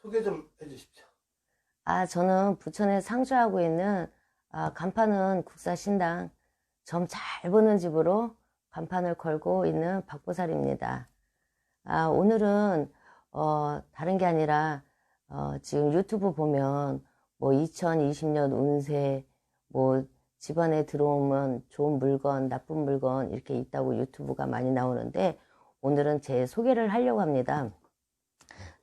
소개 좀 해주십시오. 저는 부천에 상주하고 있는 간판은 국사신당 점 잘 보는 집으로 간판을 걸고 있는 박보살입니다. 오늘은 다른 게 아니라 지금 유튜브 보면 뭐 2020년 운세, 뭐 집안에 들어오면 좋은 물건, 나쁜 물건 이렇게 있다고 유튜브가 많이 나오는데, 오늘은 제 소개를 하려고 합니다.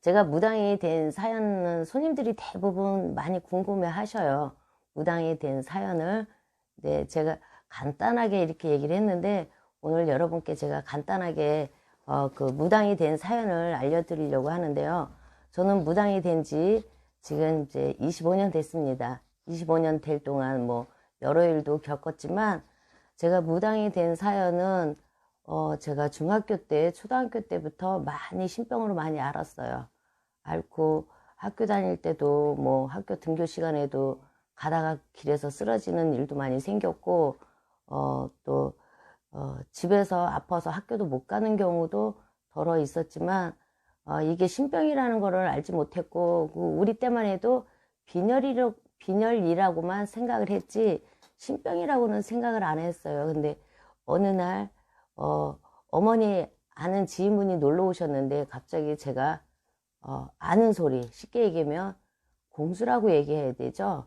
제가 무당이 된 사연은 손님들이 대부분 많이 궁금해 하셔요. 무당이 된 사연을. 네, 제가 간단하게 이렇게 얘기를 했는데, 오늘 여러분께 제가 간단하게 그 무당이 된 사연을 알려드리려고 하는데요. 저는 무당이 된 지 지금 이제 25년 됐습니다. 25년 될 동안 뭐 여러 일도 겪었지만, 제가 무당이 된 사연은 제가 중학교 때, 초등학교 때부터 많이 신병으로 많이 앓았어요. 앓고 학교 다닐 때도 뭐 학교 등교 시간에도 가다가 길에서 쓰러지는 일도 많이 생겼고, 또 집에서 아파서 학교도 못 가는 경우도 덜어 있었지만, 이게 신병이라는 거를 알지 못했고, 우리 때만 해도 빈혈이라고만 생각을 했지 신병이라고는 생각을 안 했어요. 근데 어느 날 어머니 아는 지인분이 놀러 오셨는데, 갑자기 제가 아는 소리, 쉽게 얘기하면 공수라고 얘기해야 되죠.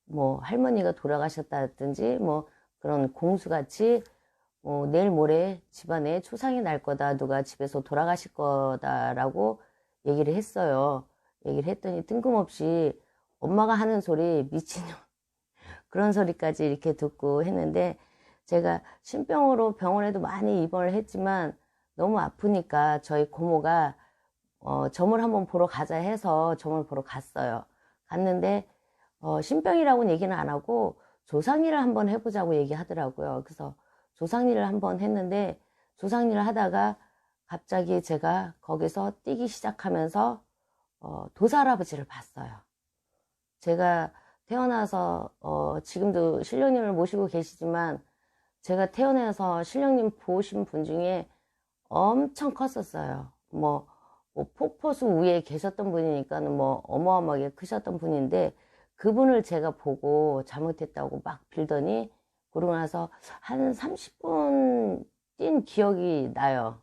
뭐 할머니가 돌아가셨다든지 뭐 그런 공수같이 내일 모레 집안에 초상이 날 거다, 누가 집에서 돌아가실 거다라고 얘기를 했어요. 얘기를 했더니 뜬금없이 엄마가 하는 소리, 미친년, 그런 소리까지 이렇게 듣고 했는데, 제가 신병으로 병원에도 많이 입원을 했지만 너무 아프니까 저희 고모가 점을 한번 보러 가자 해서 점을 보러 갔어요. 갔는데 신병이라고는 얘기는 안 하고 조상일을 한번 해보자고 얘기하더라고요. 그래서 조상일을 한번 했는데, 조상일을 하다가 갑자기 제가 거기서 뛰기 시작하면서 도사할아버지를 봤어요. 제가 태어나서 지금도 신령님을 모시고 계시지만, 제가 태어나서 신령님 보신 분 중에 엄청 컸었어요. 뭐 폭포수 위에 계셨던 분이니까는 뭐 어마어마하게 크셨던 분인데, 그분을 제가 보고 잘못했다고 막 빌더니, 그러고 나서 한 30분 뛴 기억이 나요.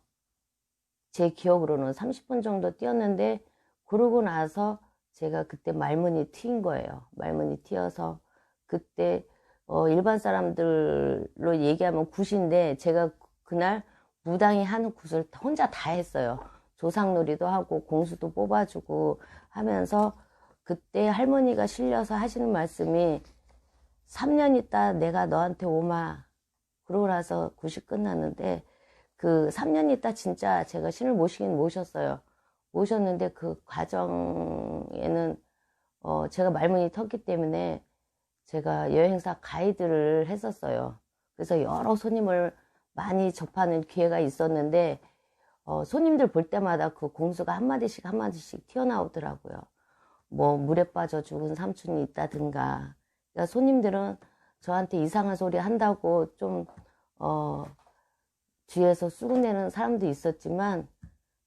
제 기억으로는 30분 정도 뛰었는데, 그러고 나서 제가 그때 말문이 트인 거예요. 말문이 트여서 그때 일반 사람들로 얘기하면 굿인데, 제가 그날 무당이 하는 굿을 혼자 다 했어요. 조상놀이도 하고 공수도 뽑아주고 하면서, 그때 할머니가 실려서 하시는 말씀이 3년 있다 내가 너한테 오마. 그러고 나서 굿이 끝났는데, 그 3년 있다 진짜 제가 신을 모시긴 모셨어요. 모셨는데 그 과정에는 제가 말문이 텄기 때문에 제가 여행사 가이드를 했었어요. 그래서 여러 손님을 많이 접하는 기회가 있었는데, 손님들 볼 때마다 그 공수가 한마디씩 한마디씩 튀어나오더라고요. 뭐 물에 빠져 죽은 삼촌이 있다든가. 그러니까 손님들은 저한테 이상한 소리 한다고 좀 뒤에서 쑥내는 사람도 있었지만,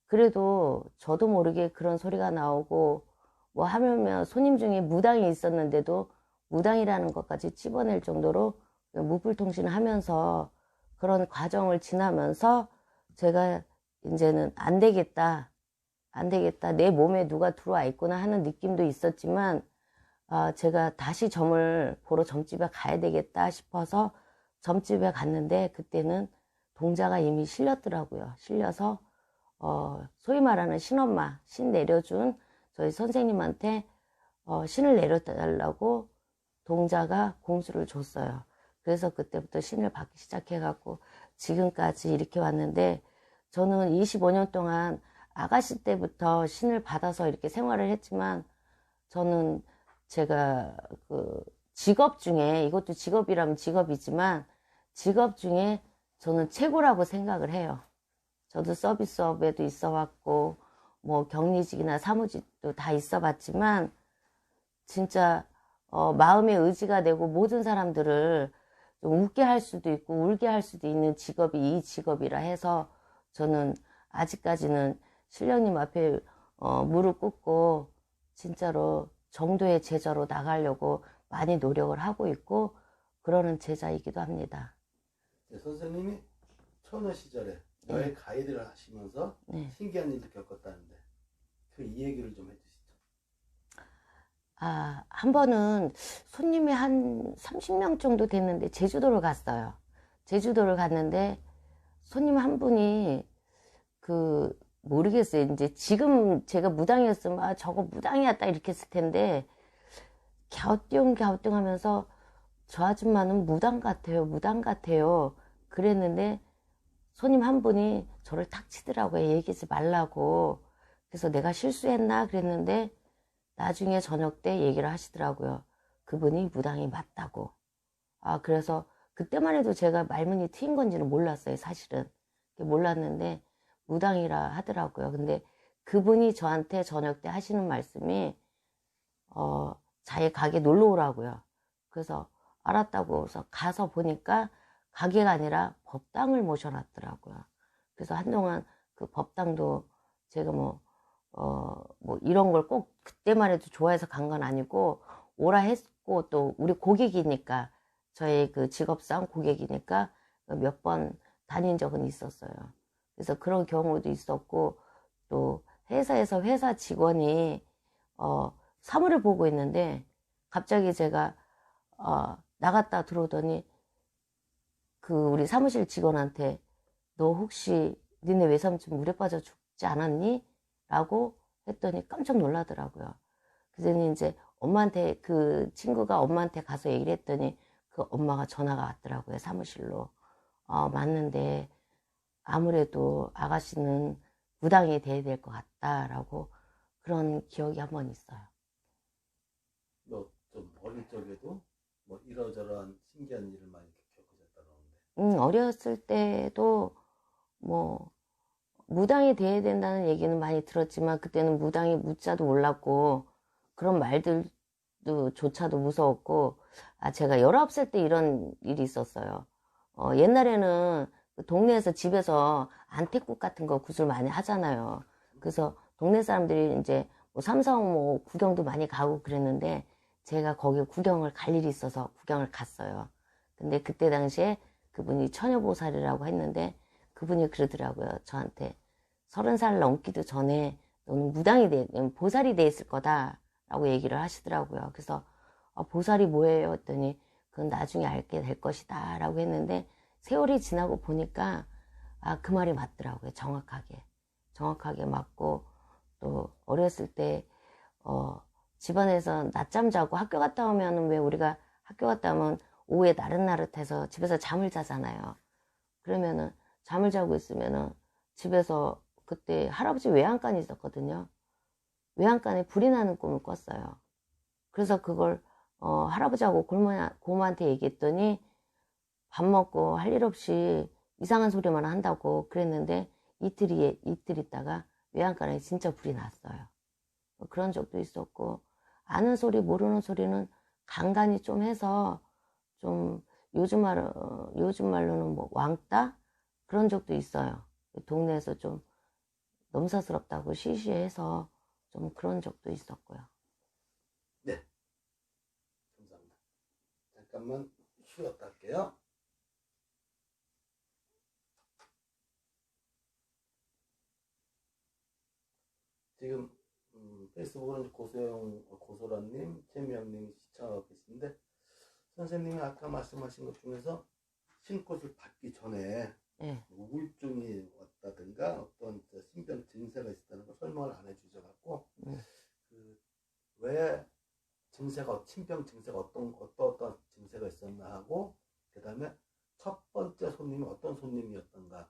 그래도 저도 모르게 그런 소리가 나오고, 뭐 하면 손님 중에 무당이 있었는데도 무당이라는 것까지 찝어낼 정도로 무불통신을 하면서, 그런 과정을 지나면서 제가 이제는 안 되겠다, 안 되겠다, 내 몸에 누가 들어와 있구나 하는 느낌도 있었지만, 제가 다시 점을 보러 점집에 가야 되겠다 싶어서 점집에 갔는데, 그때는 동자가 이미 실렸더라고요. 실려서 소위 말하는 신엄마, 신 내려준 저희 선생님한테 신을 내려달라고 동자가 공수를 줬어요. 그래서 그때부터 신을 받기 시작해갖고 지금까지 이렇게 왔는데, 저는 25년 동안 아가씨 때부터 신을 받아서 이렇게 생활을 했지만, 저는 제가 그 직업 중에, 이것도 직업이라면 직업이지만 직업 중에 저는 최고라고 생각을 해요. 저도 서비스업에도 있어 왔고 뭐 격리직이나 사무직도 다 있어 봤지만, 진짜 마음의 의지가 되고 모든 사람들을 좀 웃게 할 수도 있고 울게 할 수도 있는 직업이 이 직업이라 해서, 저는 아직까지는 신령님 앞에 무릎 꿇고 진짜로 정도의 제자로 나가려고 많이 노력을 하고 있고 그러는 제자이기도 합니다. 네, 선생님이 처녀 시절에 여행 가이드를 하시면서 네. 신기한 일도 겪었다는데 그 이 얘기를 좀 해주시죠. 한 번은 손님이 한 30명 정도 됐는데 제주도를 갔어요. 제주도를 갔는데 손님 한 분이 모르겠어요. 이제 지금 제가 무당이었으면 저거 무당이었다 이렇게 했을 텐데 갸우뚱 하면서 저 아줌마는 무당 같아요. 무당 같아요. 그랬는데 손님 한 분이 저를 탁 치더라고요. 얘기하지 말라고. 그래서 내가 실수했나 그랬는데 나중에 저녁 때 얘기를 하시더라고요. 그분이 무당이 맞다고. 그래서 그때만 해도 제가 말문이 트인 건지는 몰랐어요. 사실은. 몰랐는데 무당이라 하더라고요. 근데 그분이 저한테 저녁 때 하시는 말씀이 자기 가게 놀러 오라고요. 그래서 알았다고 해서 가서 보니까 가게가 아니라 법당을 모셔놨더라고요. 그래서 한동안 그 법당도 제가 뭐 이런 걸 꼭 그때만 해도 좋아해서 간 건 아니고 오라 했고 또 우리 고객이니까 저의 그 직업상 고객이니까 몇 번 다닌 적은 있었어요. 그래서 그런 경우도 있었고 또 회사에서 회사 직원이 사무를 보고 있는데 갑자기 제가 나갔다 들어오더니 그 우리 사무실 직원한테 너 혹시 니네 외삼촌 물에 빠져 죽지 않았니? 라고 했더니 깜짝 놀라더라고요. 그래서 이제 엄마한테 그 친구가 엄마한테 가서 얘기를 했더니 그 엄마가 전화가 왔더라고요. 사무실로. 맞는데 아무래도 아가씨는 무당이 돼야 될 것 같다라고 그런 기억이 한 번 있어요. 너 좀 어릴 적에도 뭐 이러저러한 신기한 일을 많이 겪으셨다고 하는데. 어렸을 때도 뭐 무당이 돼야 된다는 얘기는 많이 들었지만 그때는 무당이 무자도 몰랐고 그런 말들도 조차도 무서웠고 제가 19살 때 이런 일이 있었어요. 옛날에는 동네에서 집에서 안태국 같은 거 구슬 많이 하잖아요. 그래서 동네 사람들이 이제 뭐 삼성뭐 구경도 많이 가고 그랬는데 제가 거기 구경을 갈 일이 있어서 구경을 갔어요. 근데 그때 당시에 그분이 처녀보살이라고 했는데 그분이 그러더라고요. 저한테 30살 넘기도 전에 너는 보살이 돼 있을 거다 라고 얘기를 하시더라고요. 그래서 보살이 뭐예요? 했더니 그건 나중에 알게 될 것이다 라고 했는데 세월이 지나고 보니까 그 말이 맞더라고요. 정확하게 맞고 또 어렸을 때 집안에서 낮잠 자고 학교 갔다 오면 왜 우리가 학교 갔다 오면 오후에 나릇나릇해서 집에서 잠을 자잖아요. 그러면은 잠을 자고 있으면은 집에서 그때 할아버지 외양간이 있었거든요. 외양간에 불이 나는 꿈을 꿨어요. 그래서 그걸 할아버지하고 고모한테 얘기했더니 밥 먹고 할 일 없이 이상한 소리만 한다고 그랬는데 이틀 있다가 외양간에 진짜 불이 났어요. 그런 적도 있었고 아는 소리 모르는 소리는 간간히 좀 해서 좀 요즘 말로는 뭐 왕따 그런 적도 있어요. 동네에서 좀 넘사스럽다고 시시해서 좀 그런 적도 있었고요. 네, 감사합니다. 잠깐만 쉬었다 할게요. 지금 페이스북으로 고소라님, 최미영님 시청하고 계신데 선생님이 아까 말씀하신 것 중에서 신꽃을 받기 전에 네. 우울증이 왔다든가 어떤 신병 증세가 있었다는 걸 설명을 안 해주셔갖고 왜 신병 증세가 어떤 증세가 있었나 하고 그 다음에 첫 번째 손님이 어떤 손님이었던가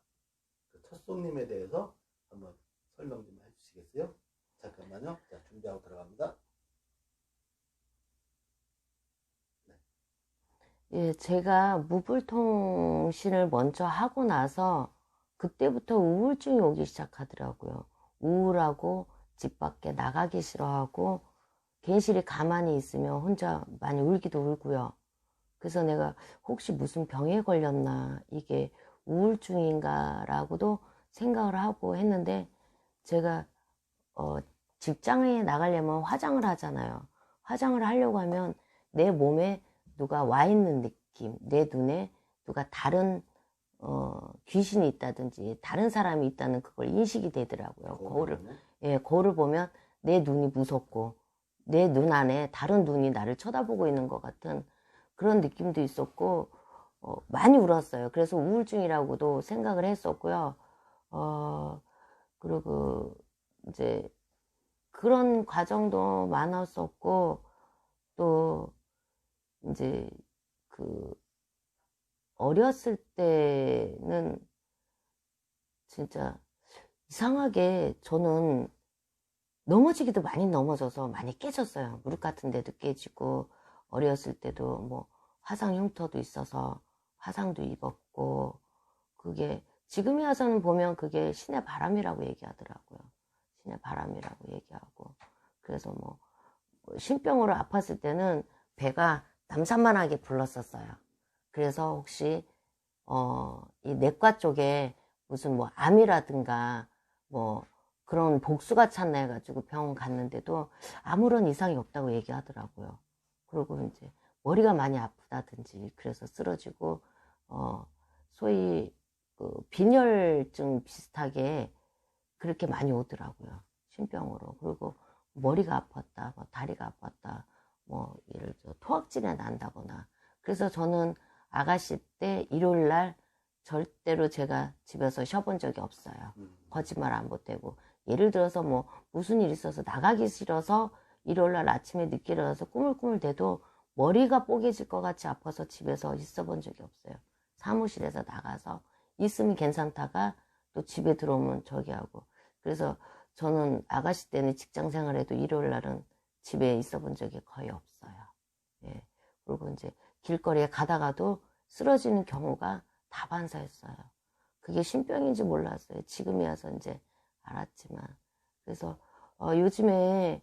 그 첫 손님에 대해서 한번 설명 좀 해주시겠어요? 잠깐만요. 자, 준비하고 들어갑니다. 예, 제가 무불통신을 먼저 하고 나서 그때부터 우울증이 오기 시작하더라고요. 우울하고 집 밖에 나가기 싫어하고 괜시리 가만히 있으면 혼자 많이 울기도 울고요. 그래서 내가 혹시 무슨 병에 걸렸나 이게 우울증인가 라고도 생각을 하고 했는데 제가 직장에 나가려면 화장을 하잖아요. 화장을 하려고 하면 내 몸에 누가 와 있는 느낌, 내 눈에 누가 다른 귀신이 있다든지 다른 사람이 있다는 그걸 인식이 되더라고요. 거울을 보면 내 눈이 무섭고 내 눈 안에 다른 눈이 나를 쳐다보고 있는 것 같은 그런 느낌도 있었고 많이 울었어요. 그래서 우울증이라고도 생각을 했었고요. 그리고 이제 그런 과정도 많았었고 또 이제 그 어렸을 때는 진짜 이상하게 저는 넘어지기도 많이 넘어져서 많이 깨졌어요. 무릎 같은 데도 깨지고 어렸을 때도 뭐 화상 흉터도 있어서 화상도 입었고 그게 지금에 와서는 보면 그게 신의 바람이라고 얘기하더라고요. 신의 바람이라고 얘기하고 그래서 뭐 신병으로 아팠을 때는 배가 남산만하게 불렀었어요. 그래서 혹시 이 내과 쪽에 무슨 뭐 암이라든가 뭐 그런 복수가 찼나 해가지고 병원 갔는데도 아무런 이상이 없다고 얘기하더라고요. 그리고 이제 머리가 많이 아프다든지 그래서 쓰러지고 소위 그 빈혈증 비슷하게 그렇게 많이 오더라고요. 신병으로. 그리고 머리가 아팠다, 뭐 다리가 아팠다, 뭐 예를 들어 토악질이 난다거나. 그래서 저는 아가씨 때 일요일 날 절대로 제가 집에서 쉬어본 적이 없어요. 거짓말 안 보태고. 예를 들어서 뭐 무슨 일 있어서 나가기 싫어서 일요일 날 아침에 늦게 일어나서 꾸물꾸물 대도 머리가 뽀개질 것 같이 아파서 집에서 있어 본 적이 없어요. 사무실에서 나가서 있으면 괜찮다가 또 집에 들어오면 저기 하고. 그래서 저는 아가씨 때는 직장 생활해도 일요일 날은 집에 있어 본 적이 거의 없어요. 예. 그리고 이제 길거리에 가다가도 쓰러지는 경우가 다반사였어요. 그게 신병인지 몰랐어요. 지금이 와서 이제 알았지만. 그래서 요즘에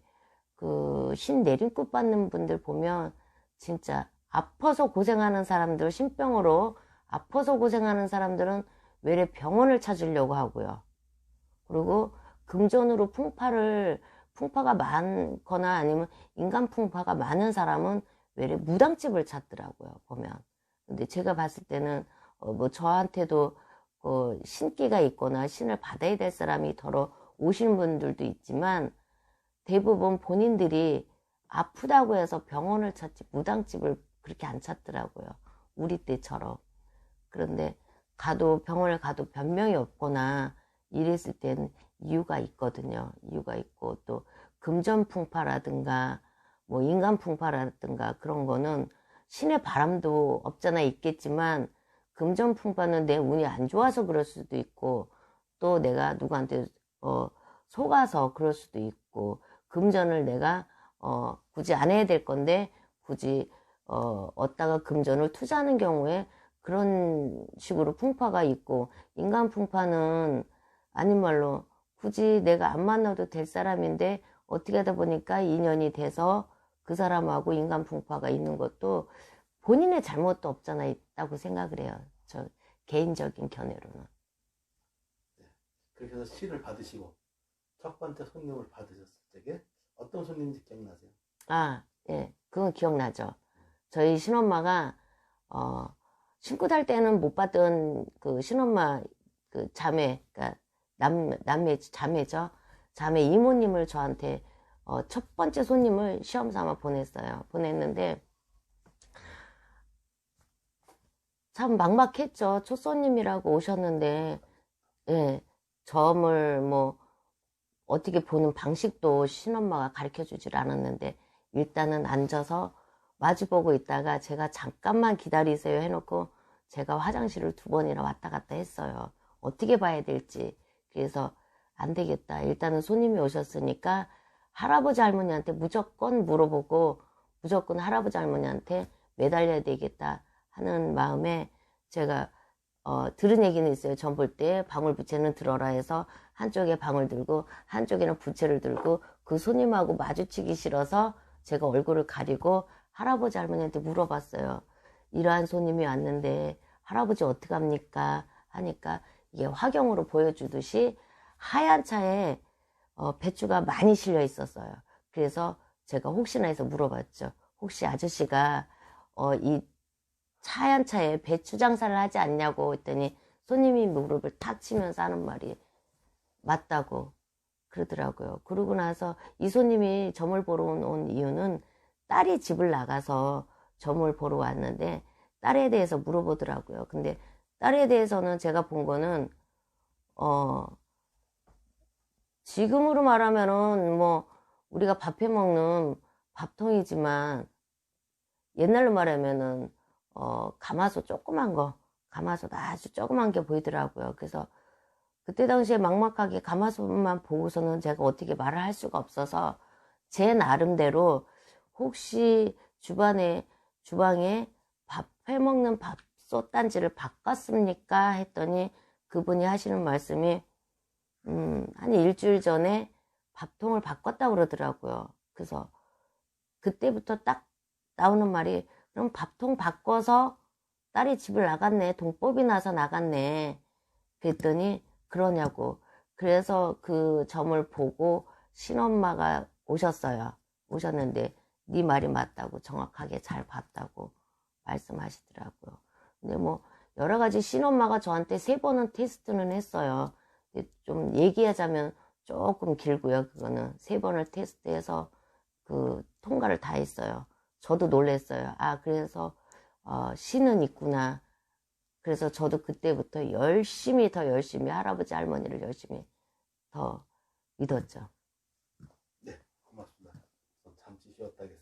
그 신내림굿 받는 분들 보면 진짜 아파서 고생하는 사람들, 신병으로 아파서 고생하는 사람들은 외래 병원을 찾으려고 하고요. 그리고 금전으로 풍파가 많거나 아니면 인간 풍파가 많은 사람은 외래 무당집을 찾더라고요, 보면. 근데 제가 봤을 때는 뭐 저한테도 신기가 있거나 신을 받아야 될 사람이 더러 오시는 분들도 있지만 대부분 본인들이 아프다고 해서 병원을 찾지 무당집을 그렇게 안 찾더라고요. 우리 때처럼. 그런데 병원을 가도 변명이 없거나 이랬을 때는 이유가 있거든요. 이유가 있고 또 금전풍파라든가 뭐 인간풍파라든가 그런 거는 신의 바람도 없잖아 있겠지만 금전풍파는 내 운이 안 좋아서 그럴 수도 있고 또 내가 누구한테 속아서 그럴 수도 있고 금전을 내가 굳이 안 해야 될 건데 굳이 얻다가 금전을 투자하는 경우에 그런 식으로 풍파가 있고 인간 풍파는 아닌 말로 굳이 내가 안 만나도 될 사람인데 어떻게 하다 보니까 인연이 돼서 그 사람하고 인간 풍파가 있는 것도 본인의 잘못도 없잖아 있다고 생각을 해요. 저 개인적인 견해로는. 네. 그렇게 해서 시를 받으시고 첫 번째 손님을 받으셨을 적에 어떤 손님인지 기억나세요? 아, 예, 그건 기억나죠. 저희 신엄마가 신고 달 때는 못 봤던 그 신엄마 그 자매, 그러니까 남매 자매죠. 자매 이모님을 저한테 첫 번째 손님을 시험 삼아 보냈어요. 보냈는데 참 막막했죠. 첫 손님이라고 오셨는데 예, 점을 뭐 어떻게 보는 방식도 신엄마가 가르쳐 주질 않았는데 일단은 앉아서 마주보고 있다가 제가 잠깐만 기다리세요 해놓고 제가 화장실을 2번이나 왔다 갔다 했어요. 어떻게 봐야 될지. 그래서 안 되겠다. 일단은 손님이 오셨으니까 할아버지 할머니한테 무조건 물어보고 무조건 할아버지 할머니한테 매달려야 되겠다 하는 마음에 제가 들은 얘기는 있어요. 전 볼 때 방울부채는 들어라 해서 한쪽에 방울 들고 한쪽에는 부채를 들고 그 손님하고 마주치기 싫어서 제가 얼굴을 가리고 할아버지 할머니한테 물어봤어요. 이러한 손님이 왔는데 할아버지 어떡합니까? 하니까 이게 화경으로 보여주듯이 하얀 차에 배추가 많이 실려 있었어요. 그래서 제가 혹시나 해서 물어봤죠. 혹시 아저씨가 이 하얀 차에 배추 장사를 하지 않냐고 했더니 손님이 무릎을 탁 치면서 하는 말이 맞다고 그러더라고요. 그러고 나서 이 손님이 점을 보러 온 이유는 딸이 집을 나가서 점을 보러 왔는데 딸에 대해서 물어보더라고요. 근데 딸에 대해서는 제가 본 거는 지금으로 말하면은 뭐 우리가 밥해 먹는 밥통이지만 옛날로 말하면은 가마솥 조그만 거, 가마솥 아주 조그만 게 보이더라고요. 그래서 그때 당시에 막막하게 가마솥만 보고서는 제가 어떻게 말을 할 수가 없어서 제 나름대로 혹시 주방에 밥 해먹는 밥솥 단지를 바꿨습니까? 했더니 그분이 하시는 말씀이 한 일주일 전에 밥통을 바꿨다고 그러더라고요. 그래서 그때부터 딱 나오는 말이 그럼 밥통 바꿔서 딸이 집을 나갔네. 동법이 나서 나갔네. 그랬더니 그러냐고. 그래서 그 점을 보고 신엄마가 오셨어요. 오셨는데 네 말이 맞다고 정확하게 잘 봤다고 말씀하시더라고요. 근데 뭐 여러 가지 신엄마가 저한테 3번은 테스트는 했어요. 좀 얘기하자면 조금 길고요. 그거는 3번을 테스트해서 그 통과를 다 했어요. 저도 놀랐어요. 아, 그래서 신은 있구나. 그래서 저도 그때부터 더 열심히 할아버지 할머니를 열심히 더 믿었죠. 네, 고맙습니다. 잠시 쉬었다 하겠습니다.